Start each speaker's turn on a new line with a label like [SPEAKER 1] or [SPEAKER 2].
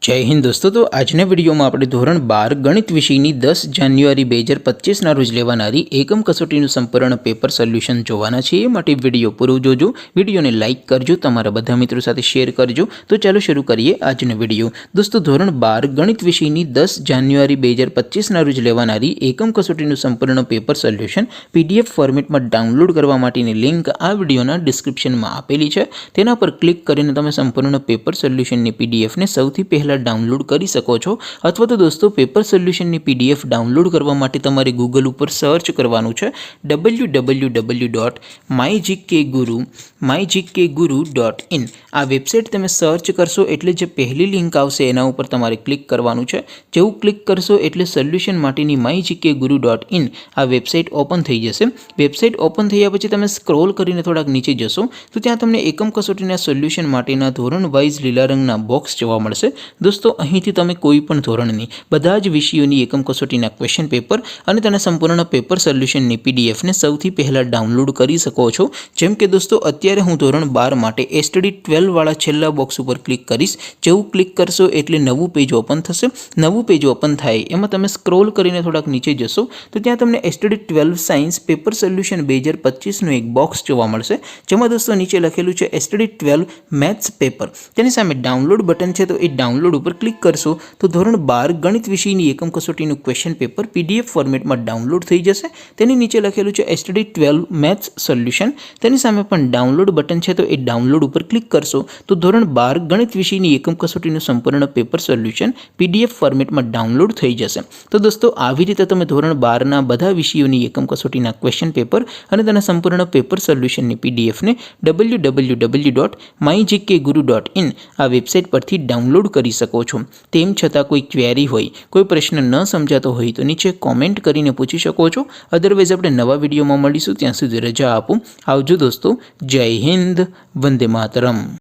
[SPEAKER 1] जय हिंद दोस्तों। तो આજના વિડીયોમાં આપણે ધોરણ 12 ગણિત વિષયની 10 જાન્યુઆરી 2025ના રોજ લેવાનારી એકમ કસોટીનું સંપૂર્ણ પેપર સોલ્યુશન જોવાના છે। એ માટે વિડીયો પૂરો જોજો, વિડીયોને લાઇક કરજો, તમારા બધા મિત્રો સાથે શેર કરજો। તો ચાલો શરૂ કરીએ આજનો વિડીયો। દોસ્તો ધોરણ 12 ગણિત વિષયની 10 જાન્યુઆરી 2025ના રોજ લેવાનારી એકમ કસોટીનું સંપૂર્ણ પેપર સોલ્યુશન પીડીએફ ફોર્મેટમાં ડાઉનલોડ કરવા માટેની લિંક આ વિડીયોના ડિસ્ક્રિપ્શનમાં આપેલી છે। તેના પર ક્લિક કરીને તમે સંપૂર્ણ પેપર સોલ્યુશનની પીડીએફને સૌથી પહેલા डाउनलॉड कर सको छो। अथवा तो दोस्तों पेपर सोल्यूशन की पीडीएफ डाउनलॉड करवा माटे तमारे गूगल पर सर्च करवानुं छे www.mygkguru.in। आ वेबसाइट तमे सर्च करशो एटले जे पहली लिंक आवशे एना उपर तमारे क्लिक करवानुं छे। जेवुं क्लिक करशो एटले सोल्यूशन माटेनी mygkguru.in आ वेबसाइट ओपन थई जशे। वेबसाइट ओपन थया पछी तमे स्क्रॉल करीने थोड़ाक नीचे जशो तो त्यां तमने एकम कसोटीना सोल्यूशन माटेना धोरण वाइज लीला रंगना बॉक्स जोवा मळशे। दोस्तों અહીંથી તમે કોઈ પણ ધોરણની બધા જ વિષયોની એકમ કસોટીના ક્વેશ્ચન પેપર અને તેના સંપૂર્ણ પેપર સોલ્યુશનની પીડીએફને સૌથી પહેલા ડાઉનલોડ કરી શકો છો। જેમ કે દોસ્તો અત્યારે હું ધોરણ 12 માટે એસટીડી 12 વાળા છેલ્લા બોક્સ ઉપર ક્લિક કરીશ। જેવું ક્લિક કરશો એટલે નવું પેજ ઓપન થશે। નવું પેજ ઓપન થાય એમાં તમે સ્ક્રોલ કરીને થોડાક નીચે જશો તો ત્યાં તમને એસટીડી 12 સાયન્સ પેપર સોલ્યુશન 2025નું એક બોક્સ જોવા મળશે, જેમાં દોસ્તો નીચે લખેલું છે એસટીડી 12 મેથ્સ પેપર। તેની સામે ડાઉનલોડ બટન છે, તો એ डाउनलॉड पर क्लिक करशो तो धोरण 12 गणित विषयनी एकम कसोटीનું क्वेश्चन पेपर पीडीएफ फॉर्मेट में डाउनलॉड थई जशे। तेनी नीचे लखेलुं छे एसटीडी 12 मैथ्स सोल्यूशन। तेनी सामे पण डाउनलॉड बटन छे, तो ए डाउनलॉड पर क्लिक करशो तो धोरण 12 गणित विषयनी एकम कसोटीનું संपूर्ण पेपर सोल्यूशन पीडीएफ फॉर्मेट में डाउनलॉड थई जशे। तो दोस्तों આવી રીતે તમે ધોરણ 12 ના બધા વિષયોની એકમ કસોટીના ક્વેશ્ચન પેપર અને તેના સંપૂર્ણ પેપર સોલ્યુશનની પીડીએફ ને www.mygkguru.in આ વેબસાઇટ પરથી डाउनलॉड કરી શકો છો। તેમ છતાં કોઈ ક્વેરી હોય, કોઈ પ્રશ્ન ન સમજાતો હોય તો નીચે કોમેન્ટ કરીને પૂછી શકો છો। અધરવાઇઝ આપણે નવા વિડીયોમાં મળીશું, ત્યાં સુધી રજા આપો। આવજો દોસ્તો। જય હિન્દ, વંદે માતરમ।